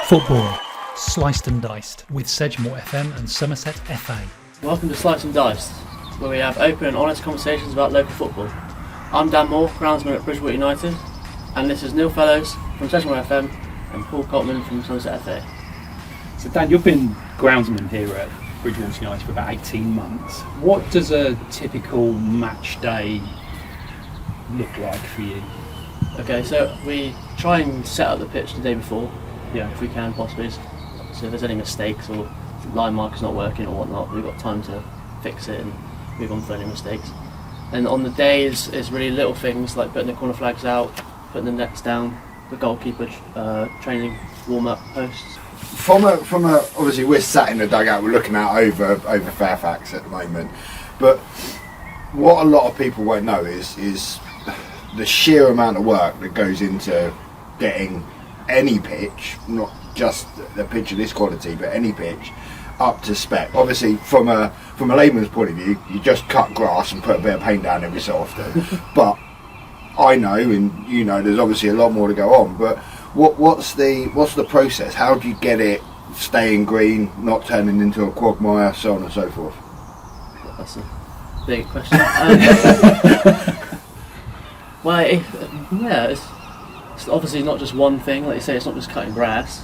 Football, sliced and diced, with Sedgemoor FM and Somerset FA. Welcome to Sliced and Diced, where we have open and honest conversations about local football. I'm Dan Moore, groundsman at Bridgwater United, and this is Neil Fellows from Sedgemoor FM and Paul Coltman from Somerset FA. So Dan, you've been groundsman here at Bridgwater United for about 18 months. What does a typical match day look like for you? Okay, so we try and set up the pitch the day before, if we can possibly. So if there's any mistakes or line markers not working or whatnot, we've got time to fix it and move on for any mistakes. And on the day is really little things like putting the corner flags out, putting the nets down, the goalkeeper training warm-up posts. From a obviously we're sat in the dugout, we're looking out over Fairfax at the moment, but what a lot of people won't know is the sheer amount of work that goes into getting any pitch, not just the pitch of this quality, but any pitch up to spec. Obviously from a layman's point of view, you just cut grass and put a bit of paint down every so often. But I know, and you know, there's obviously a lot more to go on, but what's the process? How do you get it staying green, not turning into a quagmire, so on and so forth? That's a big question. It's obviously not just one thing. Like you say, it's not just cutting grass.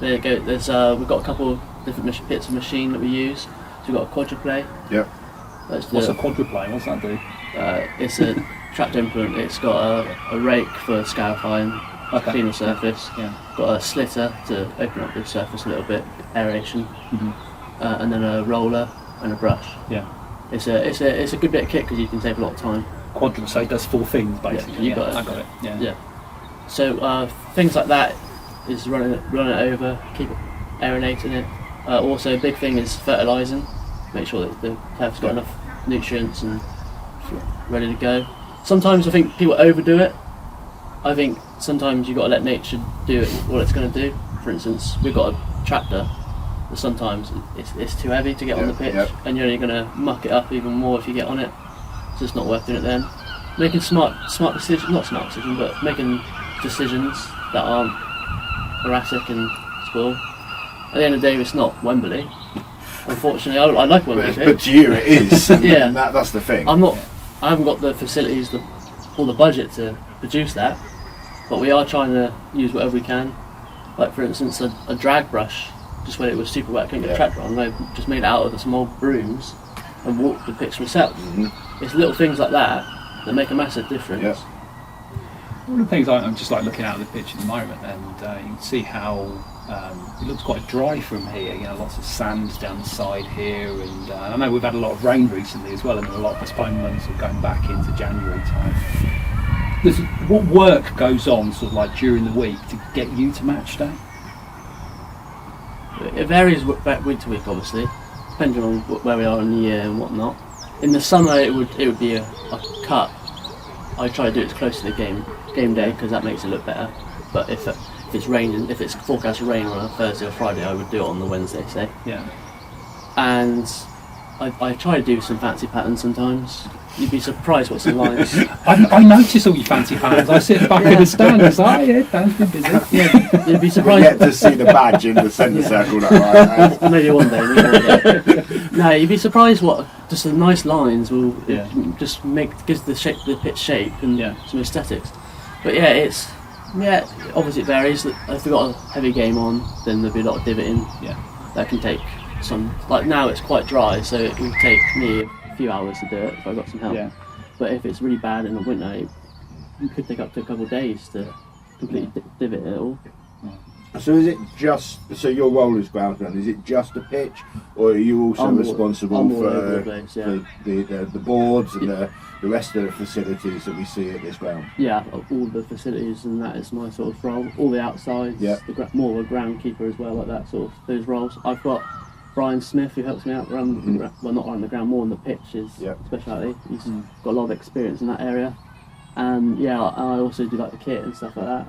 We've got a couple of different bits of machine that we use. So we've got a quadruplay. Yep. What's a quadruplay? What's that do? It's a trapped implement. It's got a rake for scarifying, clean the surface. Yeah. Got a slitter to open up the surface a little bit, aeration, and then a roller and a brush. Yeah. It's a good bit of kit because you can save a lot of time. Quadruple, so it does four things basically. I got it. Yeah. So things like that is running it over, keep aerating it. Also, a big thing is fertilising. Make sure that the turf's got enough nutrients and ready to go. Sometimes I think people overdo it. I think sometimes you've got to let nature do what it's going to do. For instance, we've got a tractor, but sometimes it's too heavy to get on the pitch, and you're only going to muck it up even more if you get on it. So it's not worth doing it then. Making smart decisions, not smart decisions, but making decisions that aren't erratic and spoil. At the end of the day, it's not Wembley. Unfortunately, I like Wembley. But to you, it is. Yeah, that's the thing. I haven't got the facilities, or the budget to produce that, but we are trying to use whatever we can. Like for instance, a drag brush. Just when it was super wet, I couldn't get a tractor on. I just made it out of some old brooms and walked the pitch myself. It's little things like that make a massive difference. Yeah. One of the things I'm just like looking out at the pitch at the moment, and you can see how it looks quite dry from here. You know, lots of sand down the side here, and I know we've had a lot of rain recently as well, and a lot of postponements are going back into January time. What work goes on sort of like during the week to get you to match day? It varies week to week, obviously, depending on where we are in the year and whatnot. In the summer, it would be a cut. I try to do it as close to the game day because that makes it look better. But if it's raining, if it's forecast rain on a Thursday or Friday, I would do it on the Wednesday, say. Yeah. And I try to do some fancy patterns sometimes. You'd be surprised what some lines. I notice all your fancy patterns. I sit back in the stand and say, Dan's been busy. Yeah, you'd be surprised. You get to see the badge in the centre circle. That right? Maybe one day. No, you'd be surprised what just the nice lines will just gives the pitch shape and some aesthetics. But obviously it varies. If we've got a heavy game on, then there'll be a lot of divoting. Yeah. That can take some. Like now, it's quite dry, so it will take me a few hours to do it if I've got some help. Yeah. But if it's really bad in the winter, it could take up to a couple of days to completely divot it all. So is it just, your role as groundsman, is it just a pitch, or are you also responsible for the boards and the rest of the facilities that we see at this ground? Yeah, all the facilities, and that is my sort of role. All the outsides, more of a groundkeeper as well, like that sort of those roles. I've got Brian Smith who helps me out around, not around the ground, more on the pitch is speciality. He's got a lot of experience in that area. And I also do like the kit and stuff like that,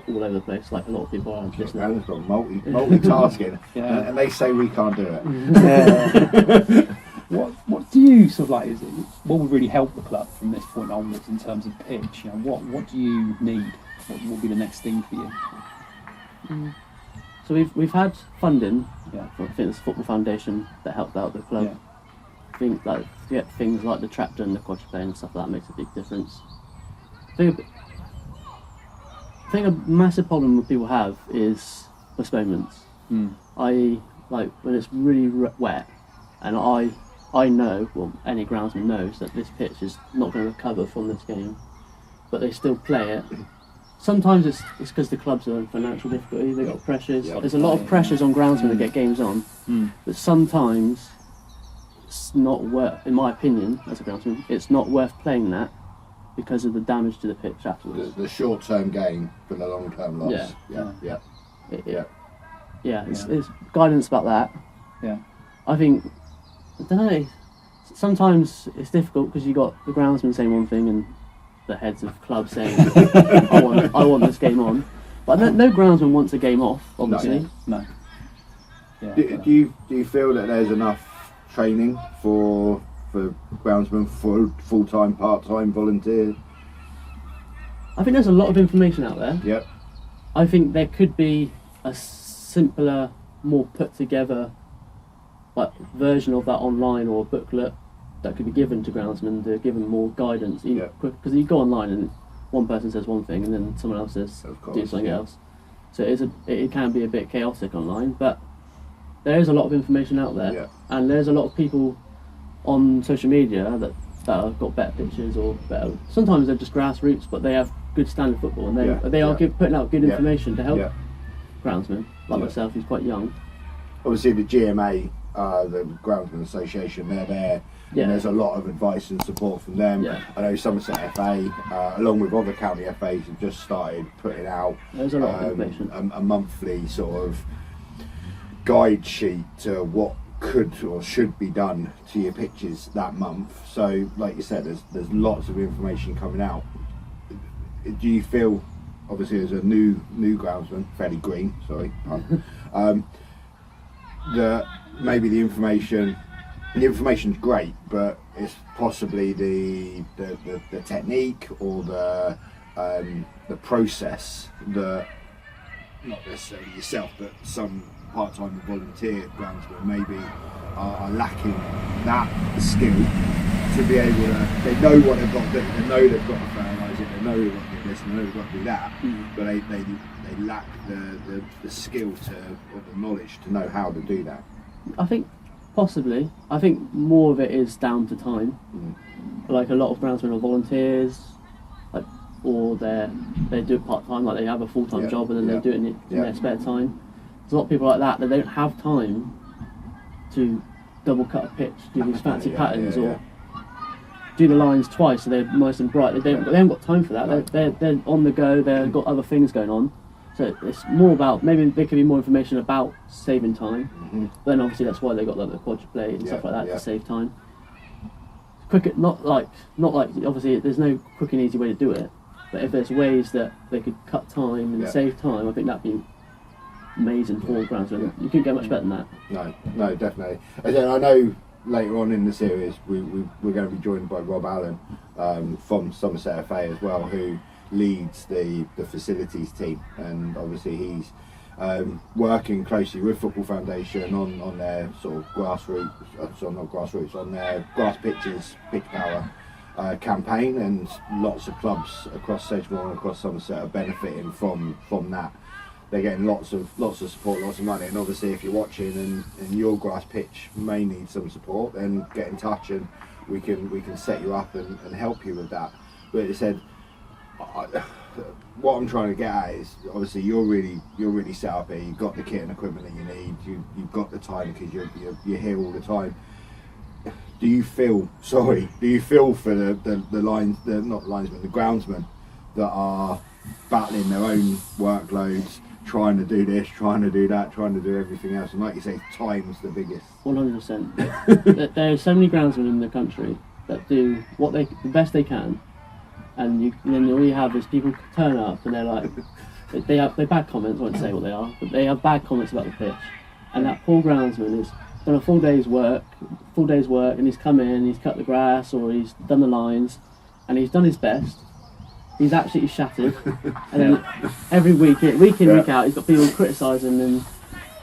all over the place, like a lot of people are listening. Ground's got multitasking, and they say we can't do it. What do you sort of like? What would really help the club from this point onwards in terms of pitch? You know, what do you need? What will be the next thing for you? So we've had funding Yeah. from I think it's Football Foundation that helped out the club. Yeah. I think like to get things like the tractor and the quadruplane and stuff like that makes a big difference. I think a massive problem that people have is postponements. I like when it's really wet, and I know, well, any groundsman knows that this pitch is not going to recover from this game, but they still play it. Sometimes it's because the clubs are in financial difficulty, they've got pressures. Yeah. There's a lot of pressures on groundsmen to get games on, but sometimes it's not worth, in my opinion, as a groundsman, it's not worth playing that because of the damage to the pitch afterwards. The short-term gain for the long-term loss. Yeah. It's guidance about that. Yeah. I think, I don't know, sometimes it's difficult because you got the groundsman saying one thing and the heads of clubs saying, I want this game on. But no groundsman wants a game off, obviously. No. Yeah. Do you feel that there's enough training for groundsmen, full-time, part-time, volunteer? I think there's a lot of information out there. Yep. I think there could be a simpler, more put together version of that online or a booklet that could be given to groundsmen to give them more guidance. Because you go online and one person says one thing and then someone else says do something else. So it can be a bit chaotic online, but there is a lot of information out there, and there's a lot of people on social media that have got better pictures or better. Sometimes they're just grassroots, but they have good standard football, and they are putting out good information to help groundsmen like myself, who's quite young. Obviously, the GMA, the Groundsman Association, they're there. Yeah. And there's a lot of advice and support from them. Yeah. I know Somerset FA, along with other county FAs, have just started putting out There's a lot of information. a monthly sort of guide sheet to what could or should be done to your pitches that month. So, like you said, there's lots of information coming out. Do you feel, obviously, as a new groundsman, fairly green, sorry, that maybe the information's great, but it's possibly the technique or the process that, not necessarily yourself, but some part-time volunteer groundsmen maybe are lacking that skill to be able to, they know what they've got to do, they know they've got to fertilise it, they know they've got to do this, they know they've got to do that, but they lack the skill or the knowledge to know how to do that. I think possibly. I think more of it is down to time. Like a lot of groundsmen are volunteers, or they do it part time. Like they have a full time job and then they do it in their spare time. There's a lot of people like that don't have time to double cut a pitch, do these fancy patterns, or do the lines twice so they're nice and bright. They haven't got time for that. No. They're on the go. They've got other things going on. So it's more about, maybe there could be more information about saving time. Then obviously that's why they got like the quadruplate and stuff like that to save time. Quick, not like obviously there's no quick and easy way to do it. But if there's ways that they could cut time and save time, I think that'd be amazing for groundsmen. You couldn't get much better than that. No, definitely. I know later on in the series we're going to be joined by Rob Allen from Somerset FA as well, who leads the facilities team, and obviously he's working closely with Football Foundation on their sort of on their grass pitches, pitch power campaign, and lots of clubs across Sedgemoor and across Somerset are benefiting from that. They're getting lots of support, lots of money, and obviously if you're watching and your grass pitch may need some support, then get in touch and we can set you up and help you with that. But it said, what I'm trying to get at is, obviously you're really set up here. You've got the kit and equipment that you need. You've got the time because you're here all the time. Do you feel for the the groundsmen that are battling their own workloads, trying to do this, trying to do that, trying to do everything else, and like you say, time's the biggest. 100%. There are so many groundsmen in the country that do the best they can, and then all you have is people turn up and they're like, they're bad comments. I won't say what they are, but they have bad comments about the pitch, and that poor groundsman has done a full day's work, and he's come in, he's cut the grass or he's done the lines, and he's done his best. He's absolutely shattered, and then every week in, week out, he's got people criticising and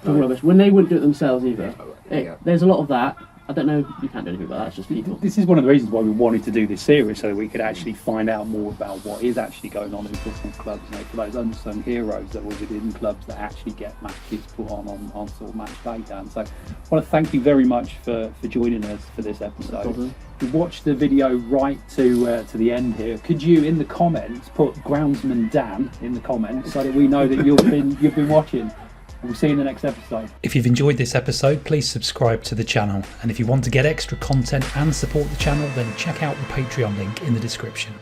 talking rubbish. When they wouldn't do it themselves either. Yeah. There's a lot of that. I don't know, you can't do anything about that, it's just people. This is one of the reasons why we wanted to do this series, so that we could actually find out more about what is actually going on in football clubs, for those unsung heroes that were within clubs that actually get matches put on sort of match day, Dan. So I want to thank you very much for joining us for this episode. You watched the video right to the end here. Could you, in the comments, put Groundsman Dan in the comments so that we know that you've been watching? We'll see you in the next episode. If you've enjoyed this episode, please subscribe to the channel. And if you want to get extra content and support the channel, then check out the Patreon link in the description.